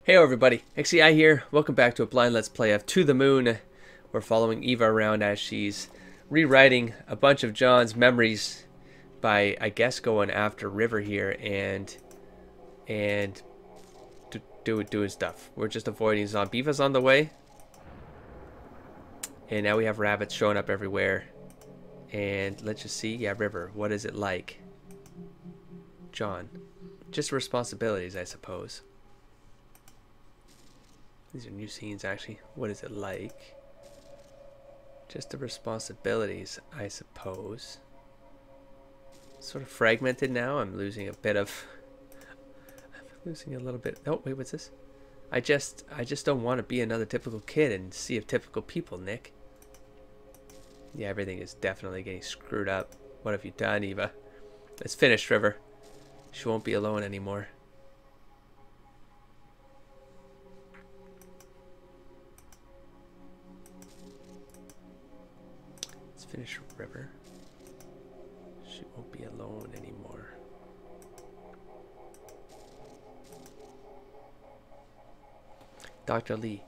Hey everybody, XCI here. Welcome back to a blind Let's Play of To the Moon. We're following Eva around as she's rewriting a bunch of John's memories by, I guess, going after River here and doing stuff. We're just avoiding zombie. Eva's on the way. And now we have rabbits showing up everywhere. And let's just see. Yeah, River, what is it like? John. Just responsibilities, I suppose. These are new scenes, actually. What is it like? Just the responsibilities, I suppose. Sort of fragmented now. I'm losing a bit of... I'm losing a little bit... Oh, wait, what's this? I just don't want to be another typical kid and see of typical people, Nick. Yeah, everything is definitely getting screwed up. What have you done, Eva? It's finished, River. She won't be alone anymore. Finish River. She won't be alone anymore. Dr. Lee.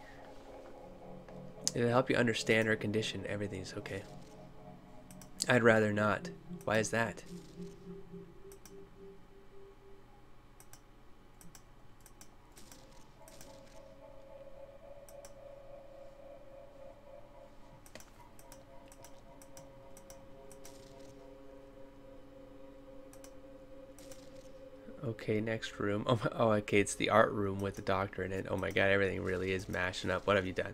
It'll help you understand her condition. Everything's okay. I'd rather not. Why is that? Okay, next room. Oh, okay, it's the art room with the doctor in it. Oh my god, everything really is mashing up. What have you done?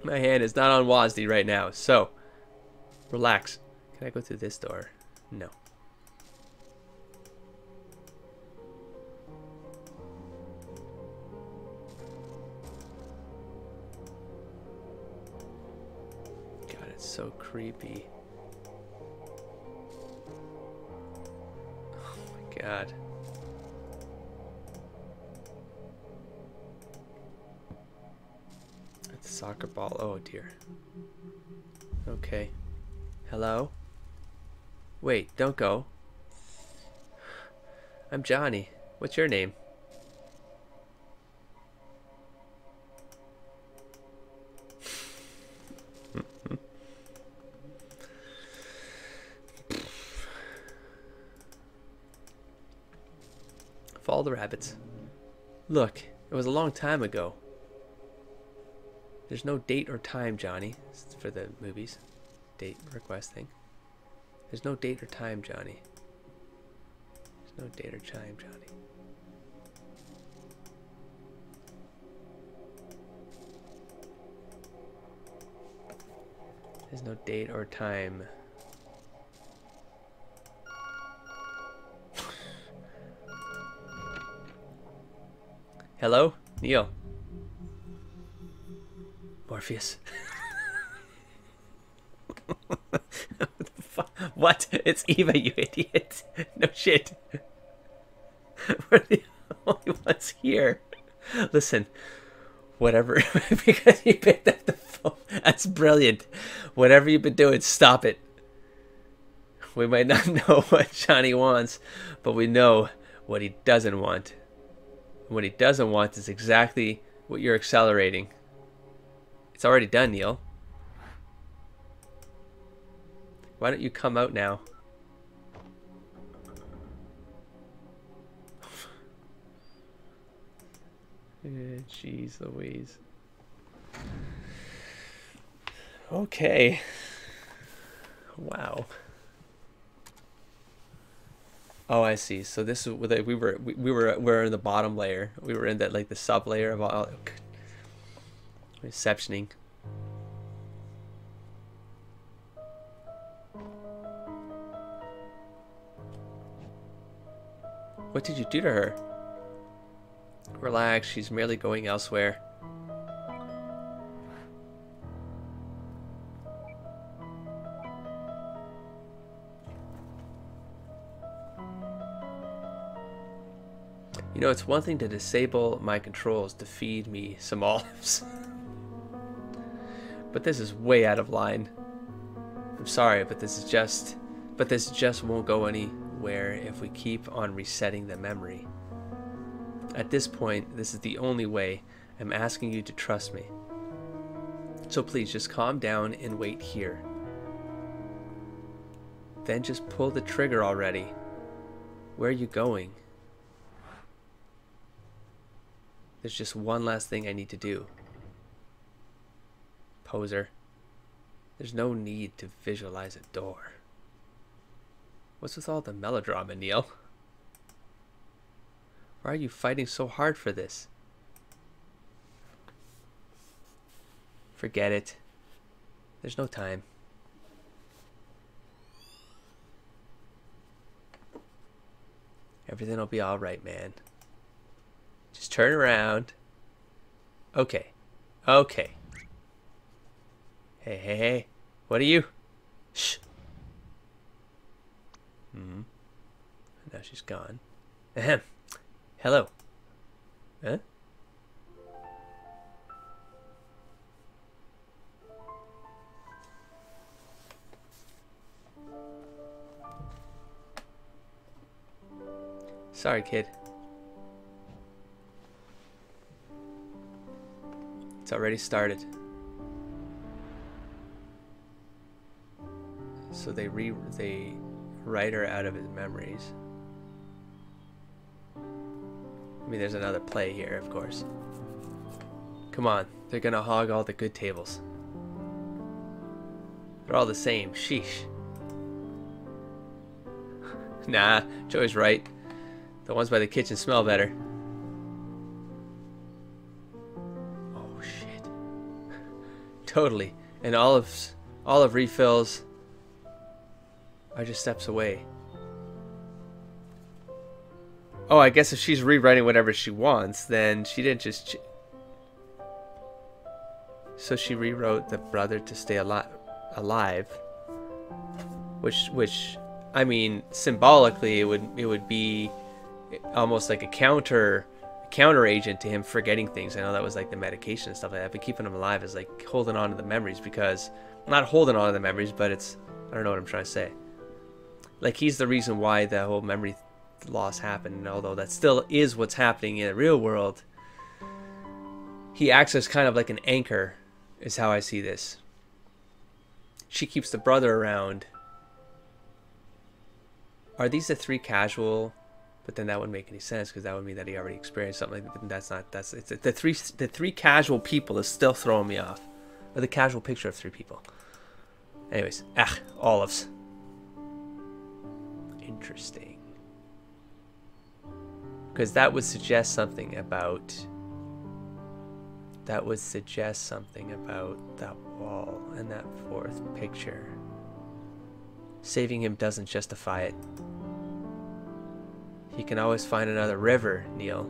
My hand is not on WASD right now, so relax. Can I go through this door? No. God, it's so creepy. God. It's a soccer ball. Oh dear. Okay. Hello? Wait, don't go. I'm Johnny. What's your name? Follow the rabbits. Look, it was a long time ago. There's no date or time, Johnny. It's for the movies. Date request thing. There's no date or time, Johnny. There's no date or time, Johnny. There's no date or time. Hello? Neil. Morpheus. What? It's Eva, you idiot. No shit. We're the only ones here. Listen, whatever. Because you picked up the phone. That's brilliant. Whatever you've been doing, stop it. We might not know what Johnny wants, but we know what he doesn't want. What he doesn't want is exactly what you're accelerating. It's already done, Neil. Why don't you come out now? Jeez Louise. Okay. Wow. Oh, I see. So this is we're in the bottom layer. We were in that, like, the sub layer of all receptioning. What did you do to her? Relax, she's merely going elsewhere. You know, it's one thing to disable my controls to feed me some olives. But this is way out of line. I'm sorry, but this just won't go anywhere if we keep on resetting the memory. At this point, this is the only way. I'm asking you to trust me. So please, just calm down and wait here. Then just pull the trigger already. Where are you going? There's just one last thing I need to do. Poser. There's no need to visualize a door. What's with all the melodrama, Neil? Why are you fighting so hard for this? Forget it. There's no time. Everything will be alright, man. Just turn around. Okay. Okay. Hey, hey, hey. What are you? Shh. Now she's gone. Ahem. Hello. Huh? Sorry, kid. It's already started. So they write her out of his memories. I mean, there's another play here, of course. Come on, they're gonna hog all the good tables. They're all the same. Sheesh. Nah, Joey's right. The ones by the kitchen smell better. Oh shit. Totally. And Olive refills are just steps away. Oh, I guess if she's rewriting whatever she wants, then she didn't just... So she rewrote the brother to stay alive. Which, I mean, symbolically, it would be almost like a counter agent to him forgetting things. I know that was like the medication and stuff like that, but keeping him alive is like holding on to the memories, because... Not holding on to the memories, but it's... I don't know what I'm trying to say. Like, he's the reason why the whole memory loss happened, and although that still is what's happening in the real world, he acts as kind of like an anchor, is how I see this. She keeps the brother around. Are these the three casual? But then that wouldn't make any sense, because that would mean that he already experienced something like that. It's the three casual people is still throwing me off. Or the casual picture of three people. Anyways, olives. Interesting. Because that would suggest something about... That would suggest something about that wall and that fourth picture. Saving him doesn't justify it. He can always find another river, Neil.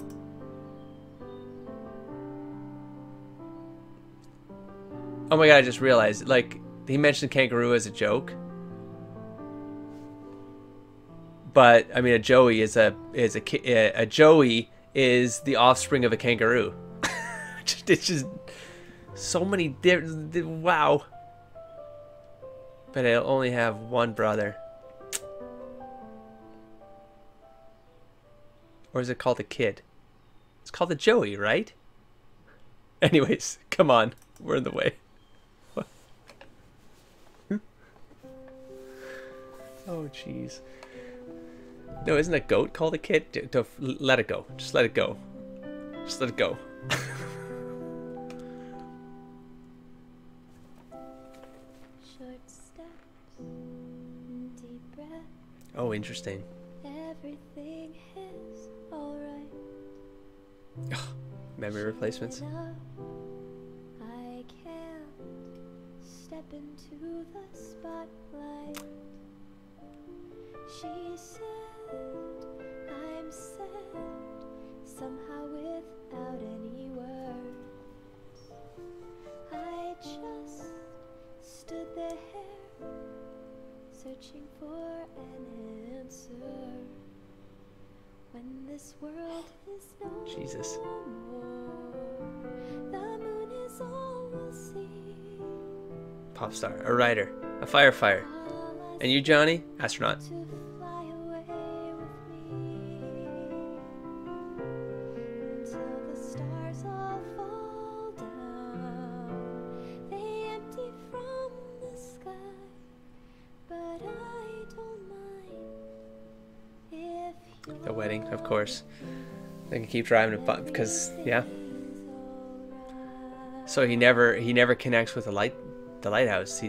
Oh my god, I just realized, like, he mentioned kangaroo as a joke. But I mean, a joey is a joey is the offspring of a kangaroo. It's just so many wow. But I only have one brother. Or is it called a kid? It's called a joey, right? Anyways, come on, we're in the way. Oh jeez. No, isn't a goat called a kid? Let it go. Just let it go. Just let it go. Short steps, deep breath. Oh, interesting. Everything is alright. Memory replacements. I can't step into the spotlight. She said I'm sad, somehow without any words. I just stood there, searching for an answer. When this world is no Jesus. more, the moon is all we'll see. Pop star, a writer, a firefighter. And you, Johnny? Astronaut. To fly away with me. stars all fall down. They empty from the sky, but I don't mind if The wedding, of course. They can keep driving it, but because yeah. So he never connects with the lighthouse.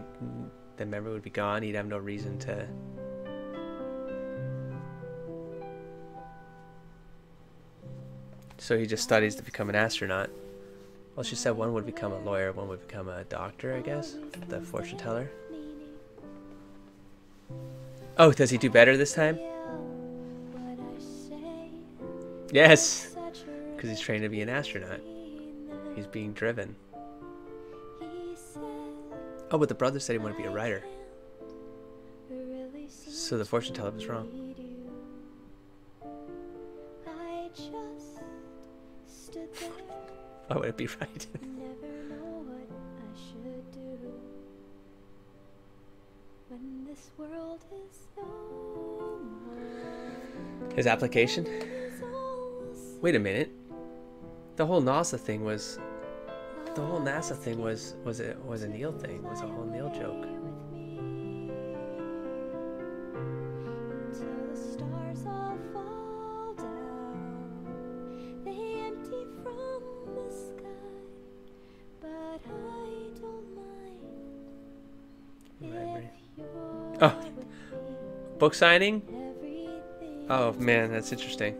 The memory would be gone. He'd have no reason to. So he just studies to become an astronaut. Well, she said one would become a lawyer, one would become a doctor, I guess. The fortune teller. Oh, does he do better this time? Yes, because he's trained to be an astronaut. He's being driven. Oh, but the brother said he wanted to be a writer. So the fortune teller was wrong. Why would it be right? His application? Wait a minute. The whole NASA thing was a Neil thing. Was a whole Neil joke. Oh, book signing? Oh man, that's interesting.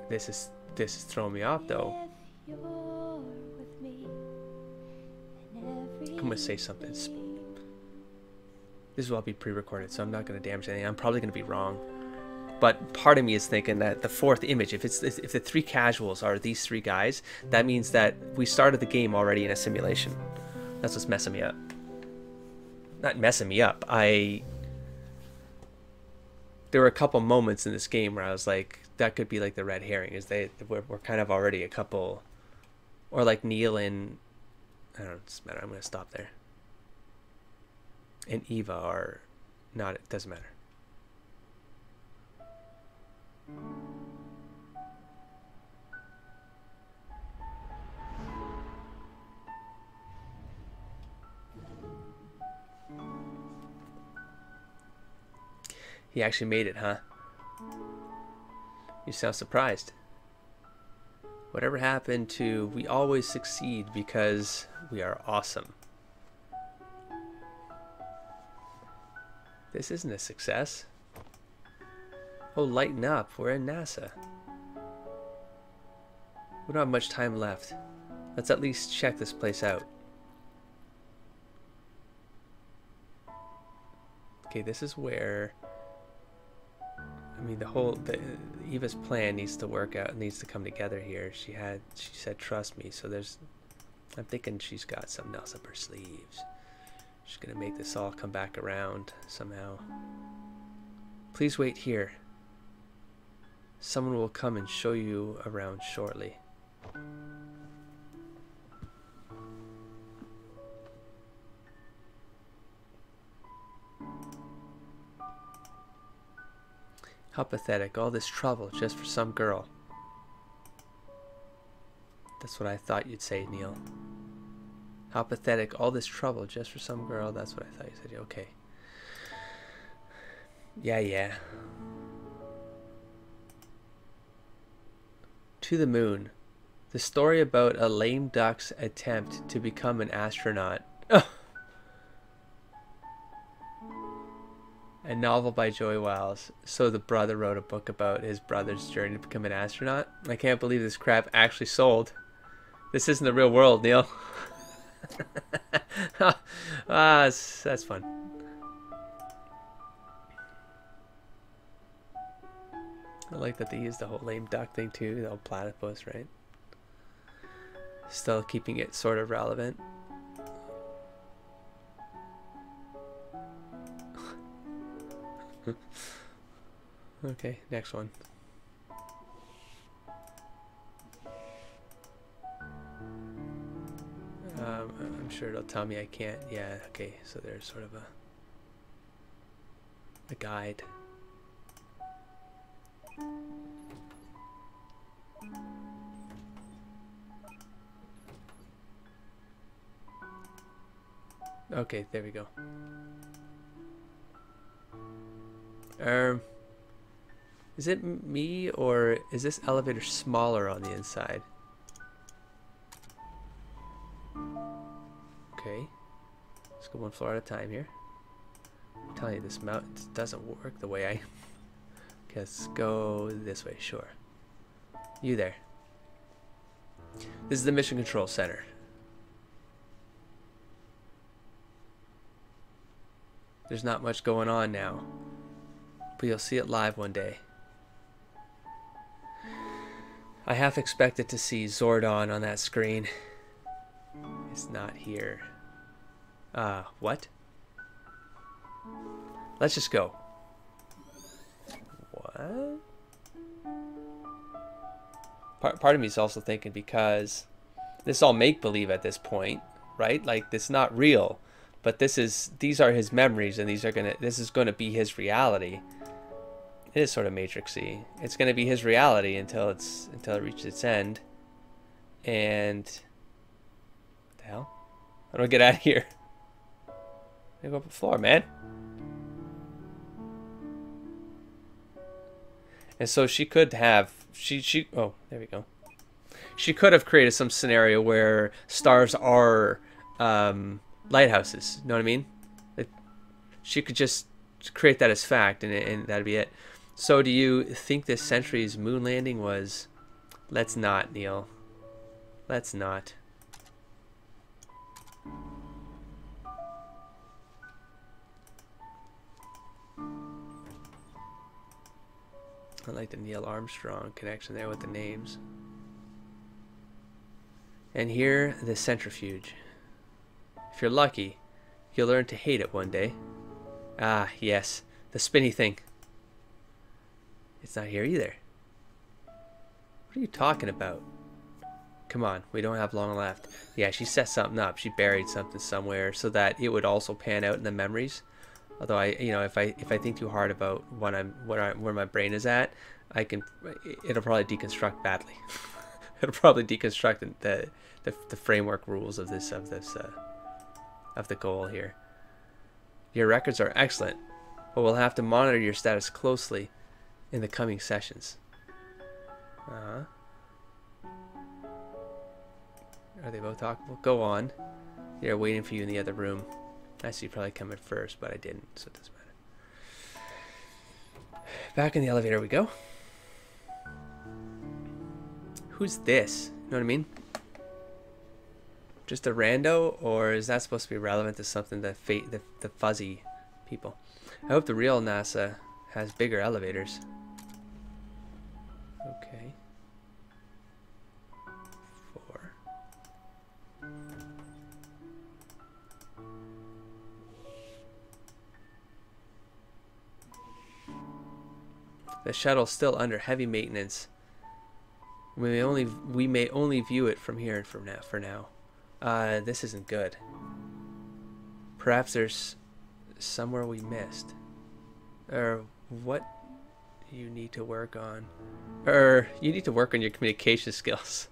This is throwing me off though. I'm gonna say something. This will all be pre-recorded, so I'm not gonna damage anything. I'm probably gonna be wrong, but part of me is thinking that the fourth image, if the three casuals are these three guys, that means that we started the game already in a simulation. That's what's messing me up. Not messing me up. There were a couple moments in this game where I was like, that could be like the red herring, is we're kind of already a couple, or like Neil and, I don't know, it doesn't matter, I'm going to stop there. And Eva are not, it doesn't matter. He actually made it, huh? You sound surprised. Whatever happened to we always succeed because we are awesome? This isn't a success. Oh, lighten up. We're in NASA. We don't have much time left. Let's at least check this place out. Okay, this is where... I mean, Eva's plan needs to work out, needs to come together here. She said, trust me. So I'm thinking she's got something else up her sleeves. She's going to make this all come back around somehow. Please wait here. Someone will come and show you around shortly. How pathetic, all this trouble just for some girl. That's what I thought you'd say, Neil. How pathetic, all this trouble just for some girl. That's what I thought you said. Okay. Yeah. To the moon. The story about a lame duck's attempt to become an astronaut. Oh. A novel by Joey Wiles. So the brother wrote a book about his brother's journey to become an astronaut. I can't believe this crap actually sold. This isn't the real world, Neil. That's fun. I like that they used the whole lame duck thing too, the whole platypus, right? Still keeping it sort of relevant. Okay, next one. I'm sure it'll tell me I can't. Yeah, okay, so there's sort of a guide. Okay, there we go. Is it me, or is this elevator smaller on the inside? Okay. Let's go one floor at a time here. I'm telling you, this mountain doesn't work the way I... Okay, let's go this way, sure. You there. This is the Mission Control Center. There's not much going on now, but you'll see it live one day. I half expected to see Zordon on that screen. It's not here. What? Let's just go. What? Part of me is also thinking, because this is all make-believe at this point, right? Like, it's not real, but these are his memories, and this is gonna be his reality. It is sort of Matrix-y. It's gonna be his reality until it reaches its end. And what the hell? How do I get out of here? I go up the floor, man. And so she could have oh, there we go. She could have created some scenario where stars are lighthouses. You know what I mean? She could just create that as fact, and that'd be it. So do you think this century's moon landing was... Let's not, Neil. Let's not. I like the Neil Armstrong connection there with the names. And here, the centrifuge. If you're lucky, you'll learn to hate it one day. Ah, yes, the spinny thing. It's not here either. What are you talking about? Come on, we don't have long left. Yeah, she set something up. She buried something somewhere so that it would also pan out in the memories. Although if I think too hard about where my brain is at, it'll probably deconstruct badly. It'll probably deconstruct the framework rules of the goal here. Your records are excellent, but we'll have to monitor your status closely in the coming sessions. Are they both talkable? Go on. They're waiting for you in the other room. I see you probably come in first, but I didn't, so it doesn't matter. Back in the elevator we go. Who's this? You know what I mean? Just a rando, or is that supposed to be relevant to something that the fuzzy people? I hope the real NASA has bigger elevators. Okay. 4. The shuttle's still under heavy maintenance. We may only view it from here for now. This isn't good. Perhaps there's somewhere we missed. Or what you need to work on. Or you need to work on your communication skills.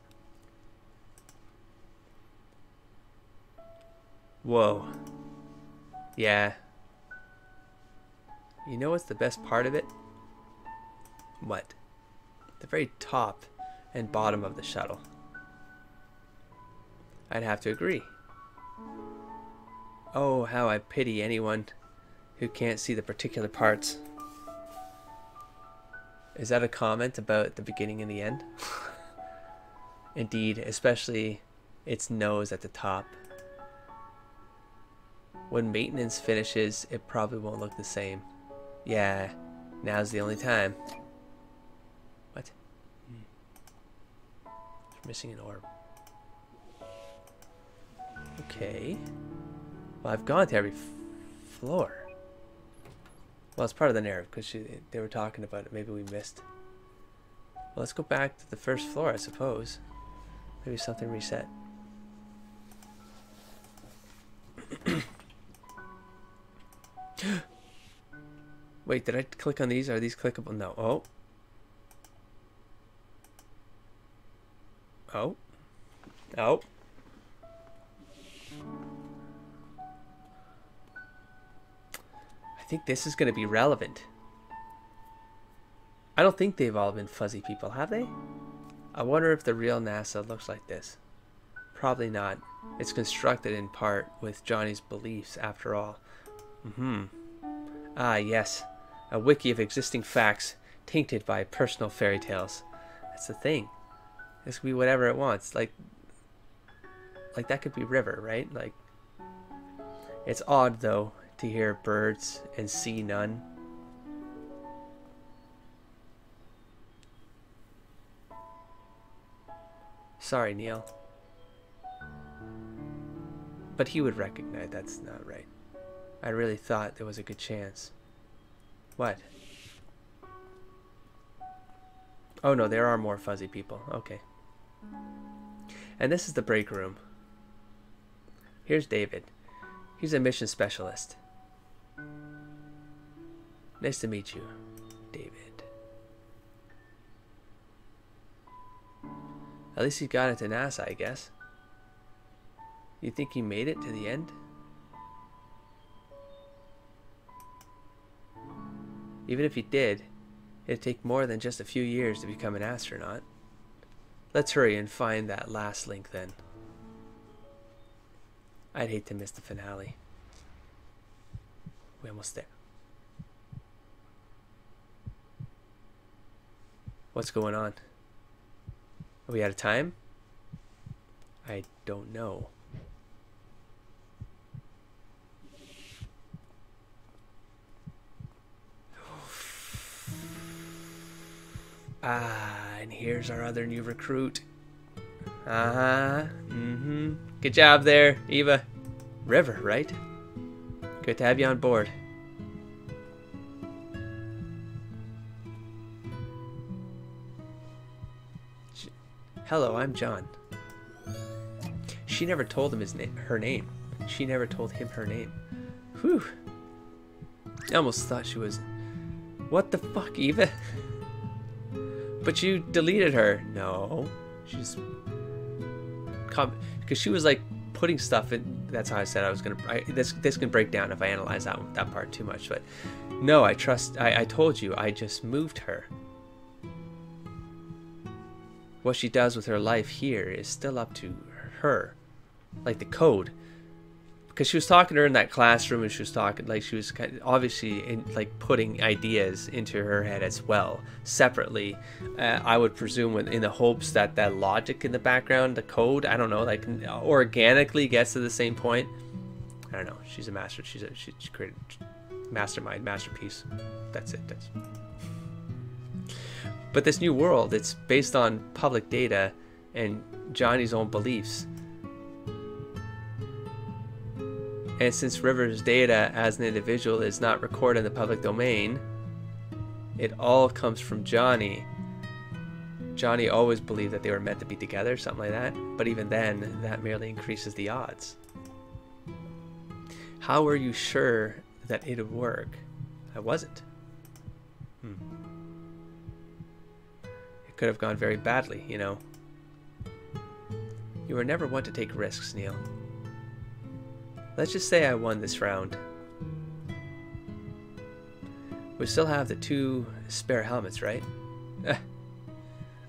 Whoa. Yeah. You know what's the best part of it? What? The very top and bottom of the shuttle. I'd have to agree. Oh, how I pity anyone who can't see the particular parts. Is that a comment about the beginning and the end? Indeed, especially its nose at the top. When maintenance finishes, it probably won't look the same. Yeah, now's the only time. What? Missing an orb. Okay. Well, I've gone to every floor. Well, it's part of the narrative because they were talking about it. Maybe we missed. Well, let's go back to the first floor, I suppose. Maybe something reset. Wait, did I click on these? Are these clickable? No. Oh. Oh. Oh. think this is going to be relevant. I don't think they've all been fuzzy people, have they? I wonder if the real NASA looks like this. Probably not. It's constructed in part with Johnny's beliefs, after all. Ah, yes. A wiki of existing facts, tainted by personal fairy tales. That's the thing. This could be whatever it wants. Like that could be River, right? Like, it's odd, though, to hear birds and see none. Sorry, Neil. But he would recognize that's not right. I really thought there was a good chance. What? Oh no, there are more fuzzy people. Okay. And this is the break room. Here's David. He's a mission specialist. Nice to meet you, David. At least he got into NASA, I guess. You think he made it to the end? Even if he did, it'd take more than just a few years to become an astronaut. Let's hurry and find that last link then. I'd hate to miss the finale. We're almost there. What's going on? Are we out of time? I don't know. Ah, and here's our other new recruit. Good job there, Eva. River, right? Good to have you on board. Hello, I'm John. She never told him her name. She never told him her name. Whew. I almost thought she was... What the fuck, Eva? But you deleted her. No. She's... Because she was like putting stuff in... That's how I said I was going to... This can break down if I analyze that part too much. But no, I told you, I just moved her. What she does with her life here is still up to her. Like the code. Because she was talking to her in that classroom, and she was talking, like, she was obviously like putting ideas into her head as well, separately. I would presume in the hopes that that logic in the background, the code, I don't know, like organically gets to the same point. I don't know. She's a master. She created mastermind, masterpiece. That's it. But this new world, it's based on public data and Johnny's own beliefs. And since River's data as an individual is not recorded in the public domain, it all comes from Johnny. Johnny always believed that they were meant to be together, something like that. But even then, that merely increases the odds. How were you sure that it would work? I wasn't. It could have gone very badly, you know. You were never one to take risks, Neil. Let's just say I won this round. We still have the 2 spare helmets, right?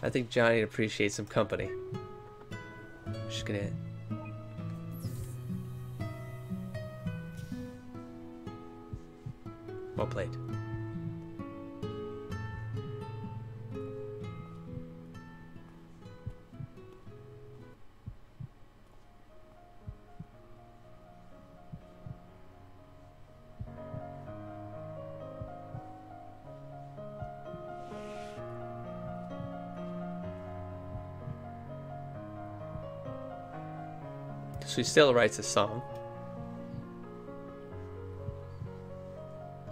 I think Johnny appreciates some company. Just gonna... Well played. So he still writes a song.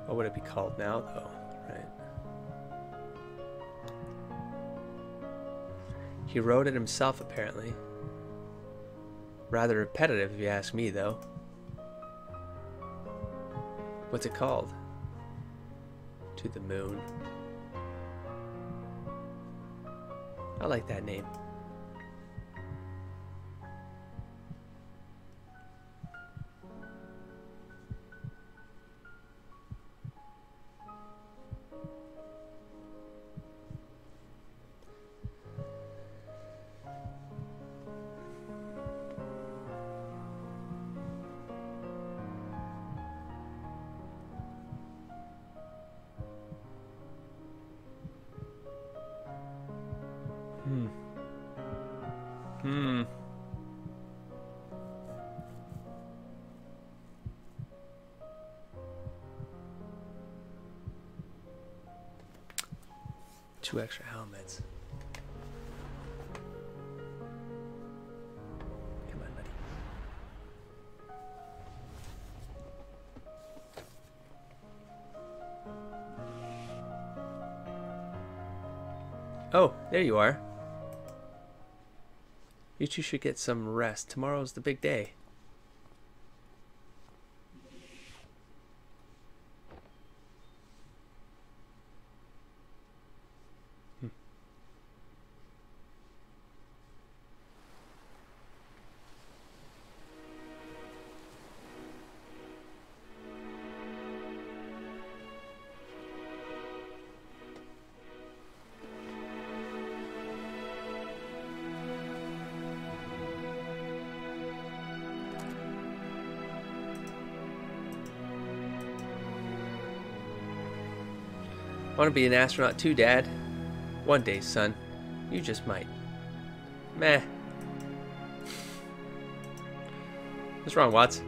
What would it be called now, though? Right? He wrote it himself, apparently. Rather repetitive, if you ask me, though. What's it called? To the Moon. I like that name. Hmm. Hmm. Two extra helmets. Come on, buddy. Oh, there you are. You two should get some rest. Tomorrow's the big day. Want to be an astronaut too, Dad? One day, son. You just might. Meh. What's wrong, Watts?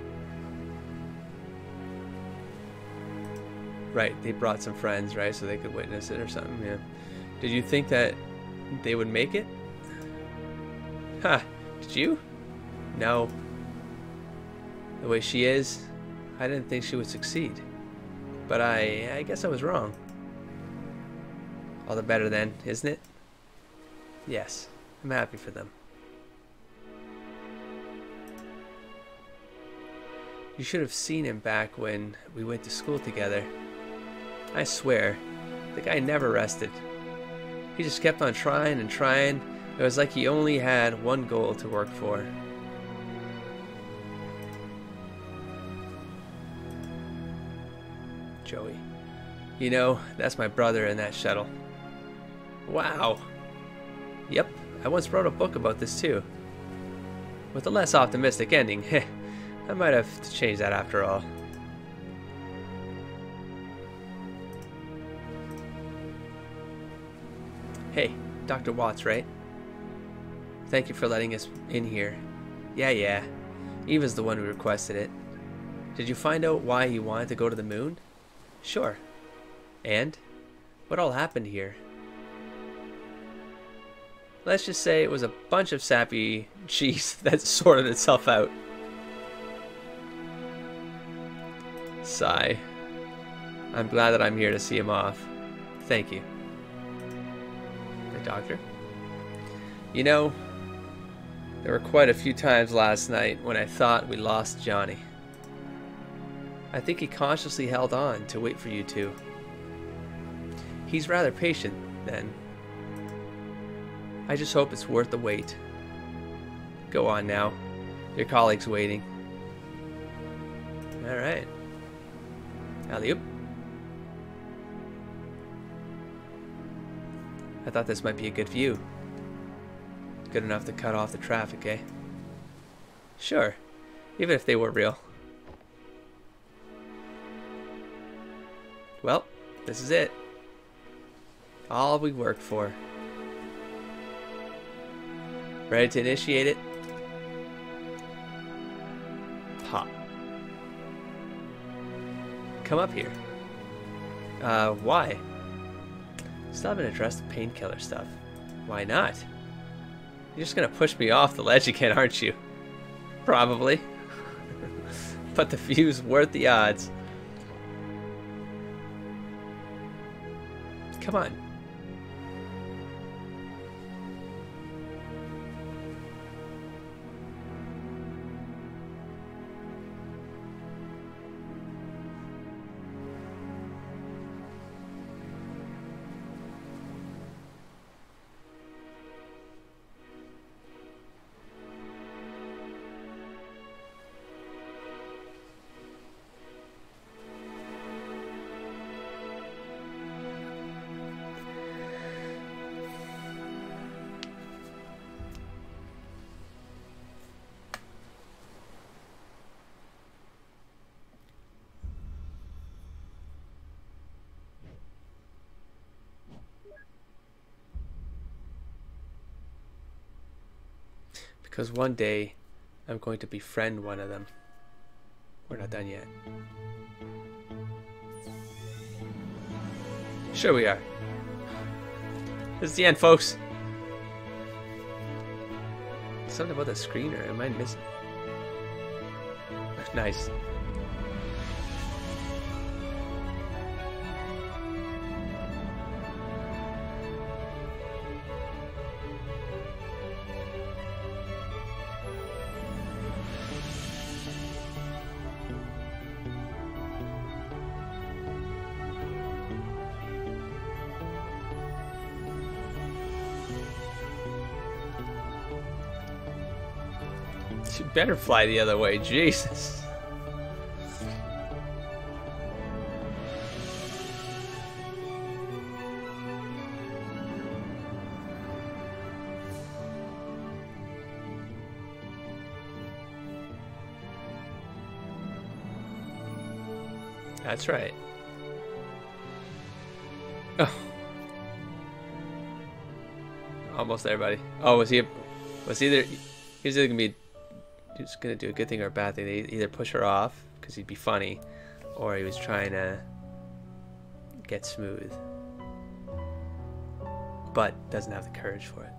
Right, they brought some friends, right, so they could witness it or something, yeah. Did you think that they would make it? Ha! Did you? No. The way she is, I didn't think she would succeed. But I guess I was wrong. All the better then, isn't it? Yes, I'm happy for them. You should have seen him back when we went to school together. I swear, the guy never rested. He just kept on trying and trying. It was like he only had one goal to work for. Joey. You know, that's my brother in that shuttle. Wow. Yep, I once wrote a book about this too. With a less optimistic ending. I might have to change that after all. Hey, Dr. Watts, right? Thank you for letting us in here. Yeah. Eva's the one who requested it. Did you find out why he wanted to go to the moon? Sure. And? What all happened here? Let's just say it was a bunch of sappy cheese that sorted itself out. Sigh. I'm glad that I'm here to see him off. Thank you. The doctor? You know, there were quite a few times last night when I thought we lost Johnny. I think he consciously held on to wait for you two. He's rather patient, then. I just hope it's worth the wait. Go on now. Your colleague's waiting. Alright. Alley-oop. I thought this might be a good view. Good enough to cut off the traffic, eh? Sure. Even if they were real. Well, this is it. All we worked for. Ready to initiate it? Pop. Come up here. Why? Still haven't addressed the painkiller stuff. Why not? You're just gonna push me off the ledge again, aren't you? Probably. But the view's worth the odds. Come on. Because one day I'm going to befriend one of them. We're not done yet. Sure we are. This is the end, folks. Something about the screener. Am I missing? Nice. You better fly the other way, Jesus. That's right. Oh. Almost there, buddy. Oh, was either gonna be just gonna do a good thing or a bad thing. They either push her off because he'd be funny, or he was trying to get smooth, but doesn't have the courage for it.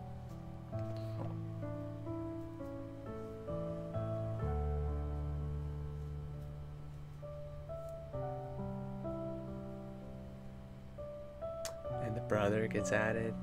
And the brother gets added.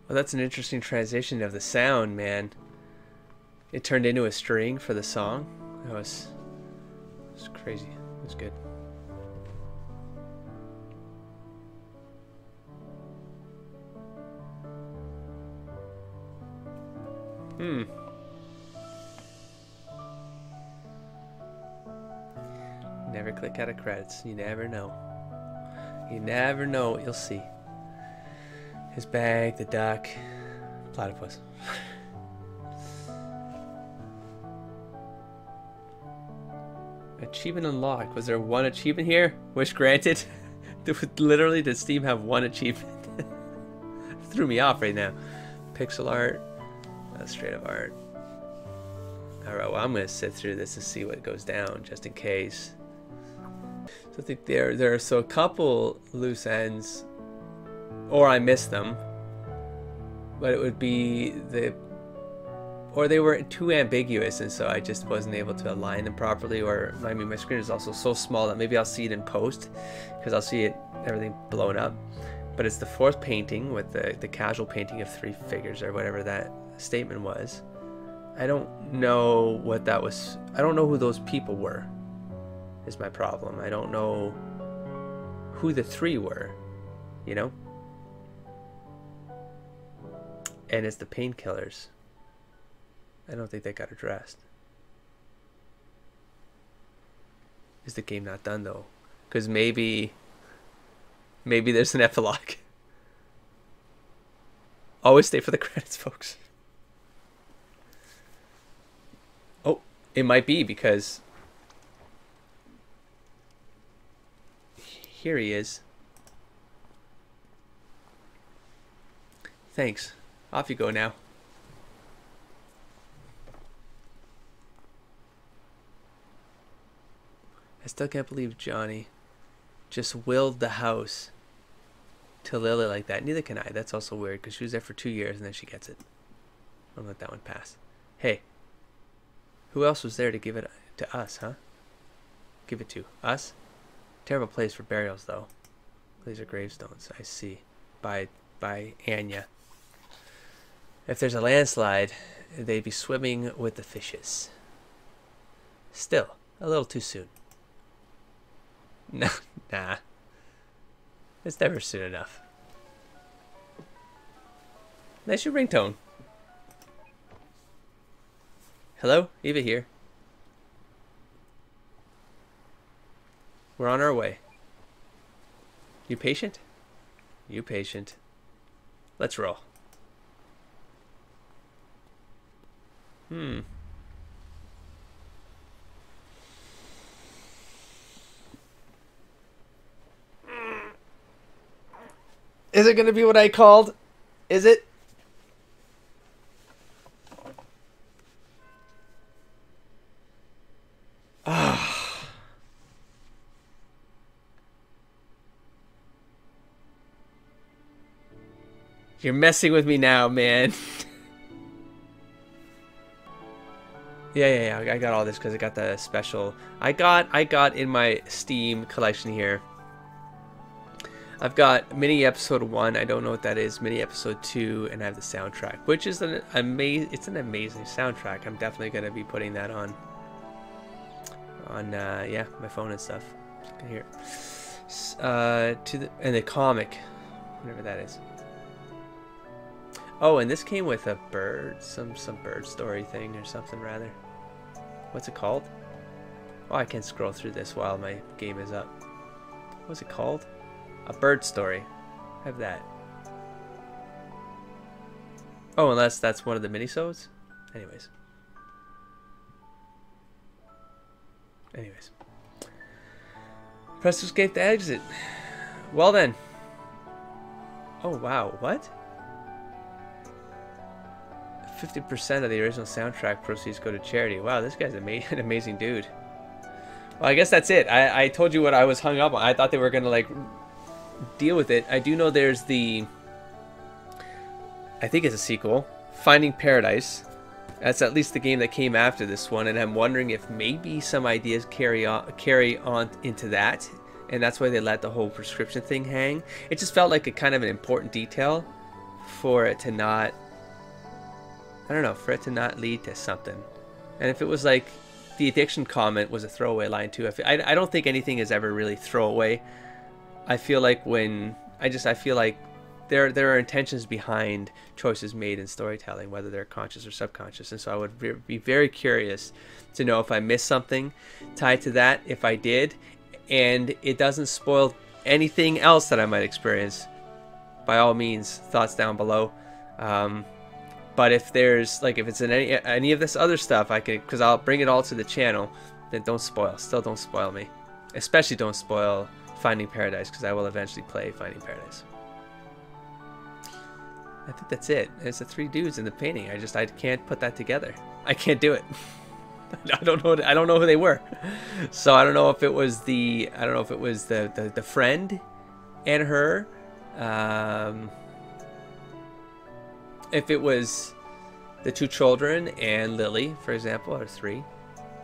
Well, that's an interesting transition of the sound, man. It turned into a string for the song. It was crazy. It was good. Never click out of credits. You never know. You never know what you'll see. His bag, the duck, platypus. Achievement unlocked. Was there one achievement here? Wish granted. Literally, did Steam have one achievement? Threw me off right now. Pixel art. Illustrative art. Alright, well, I'm going to sit through this to see what goes down, just in case. So I think there are a couple loose ends, or I missed them, but it would be or they were too ambiguous, and so I just wasn't able to align them properly. Or I mean, my screen is also so small that maybe I'll see it in post, because I'll see everything blown up. But it's the fourth painting with the casual painting of 3 figures, or whatever that statement was. I don't know what that was. I don't know who those people were, is my problem. I don't know who the 3 were, you know? And it's the painkillers. I don't think they got addressed. Is the game not done though? Because maybe there's an epilogue. Always stay for the credits, folks. Oh, it might be, because here he is. Thanks. Off you go now. I still can't believe Johnny just willed the house to Lily like that. Neither can I. That's also weird, because she was there for 2 years and then she gets it. I'll let that one pass. Hey, who else was there to give it to us, huh? Give it to us? Terrible place for burials, though. These are gravestones, I see. By Anya. If there's a landslide, they'd be swimming with the fishes. Still, a little too soon. Nah. It's never soon enough. Nice your ringtone. Hello, Eva here. We're on our way. You patient? You patient. Let's roll. Is it gonna be what I called? Is it? You're messing with me now, man. Yeah. I got all this because I got the special. I got in my Steam collection here. I've got mini episode 1. I don't know what that is. Mini episode 2, and I have the soundtrack, which is an amazing soundtrack. I'm definitely gonna be putting that on yeah, my phone and stuff. So you can hear it. And the comic, whatever that is. Oh, and this came with a bird, some bird story thing or something rather. What's it called? Oh, I can scroll through this while my game is up. What's it called? A bird story. I have that. Oh, unless that's one of the minisodes? Anyways. Press escape to exit. Well then. Oh wow, what? 50% of the original soundtrack proceeds go to charity. Wow, this guy's an amazing dude. Well, I guess that's it. I told you what I was hung up on. I thought they were gonna like deal with it. I do know there's the, I think it's a sequel, Finding Paradise. That's at least the game that came after this one, and I'm wondering if maybe some ideas carry on into that, and that's why they let the whole prescription thing hang. It just felt like a kind of an important detail for it to not, I don't know, for it to not lead to something. And if it was like the addiction comment was a throwaway line too. I don't think anything is ever really throwaway. I feel like I feel like there are intentions behind choices made in storytelling, whether they're conscious or subconscious. And so I would be very curious to know if I missed something tied to that, if I did, and it doesn't spoil anything else that I might experience. By all means, thoughts down below. But if there's if it's in any of this other stuff, I can, because I'll bring it all to the channel. Then don't spoil. Still don't spoil me. Especially don't spoil Finding Paradise, because I will eventually play Finding Paradise. I think that's it. It's the 3 dudes in the painting. I can't put that together. I can't do it. I don't know who they were. So I don't know if it was the friend and her. If it was the 2 children and Lily, for example, or 3.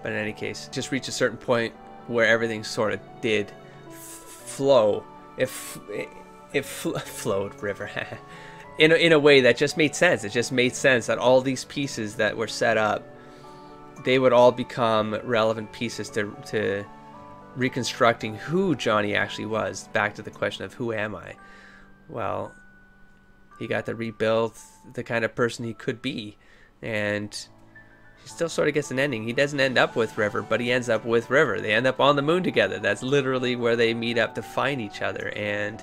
But in any case, just reach a certain point where everything sort of did flow. It flowed river. in a way that just made sense. It just made sense that all these pieces that were set up, they would all become relevant pieces to reconstructing who Johnny actually was. Back to the question of who am I? Well, he got to rebuild the kind of person he could be, and he still sort of gets an ending. He doesn't end up with River, but he ends up with River. They end up on the moon together. That's literally where they meet up to find each other, and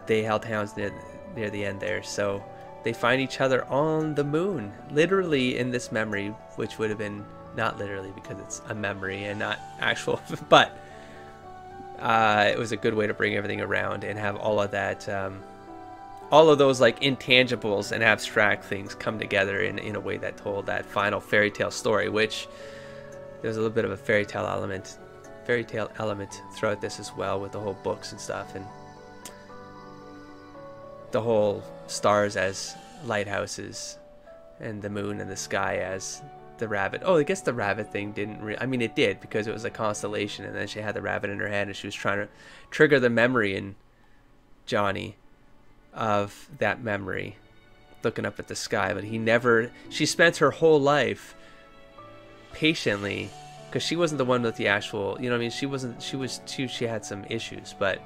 they held hands near the end there. So they find each other on the moon, literally in this memory, which would have been not literally because it's a memory and not actual, but it was a good way to bring everything around and have all of that, all of those like intangibles and abstract things come together in a way that told that final fairy tale story, which there's a little bit of a fairy tale element throughout this as well, with the whole books and stuff, and the whole stars as lighthouses and the moon and the sky as the rabbit. Oh, I guess the rabbit thing didn't I mean, it did, because it was a constellation, and then she had the rabbit in her head, and she was trying to trigger the memory in Johnny of that memory, looking up at the sky. But she spent her whole life patiently, because she wasn't the one with the actual, you know what I mean, she had some issues, but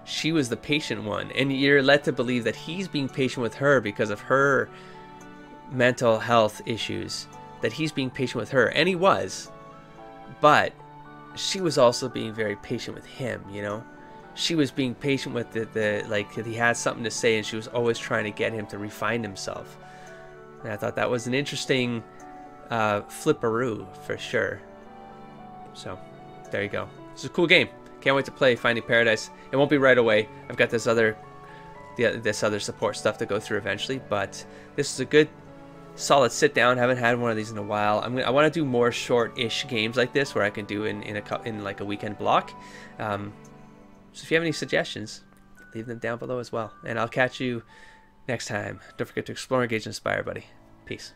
she was the patient one, and you're led to believe that he's being patient with her because of her mental health issues, that he's being patient with her, and he was, but she was also being very patient with him, you know. She was being patient with the like, he had something to say, and she was always trying to get him to refine himself. And I thought that was an interesting flipperoo for sure. So there you go. It's a cool game. Can't wait to play Finding Paradise. It won't be right away. I've got this other support stuff to go through eventually, but this is a good solid sit down. Haven't had one of these in a while. I want to do more short-ish games like this where I can do in like a weekend block. So if you have any suggestions, leave them down below as well. And I'll catch you next time. Don't forget to explore, engage, and inspire, buddy. Peace.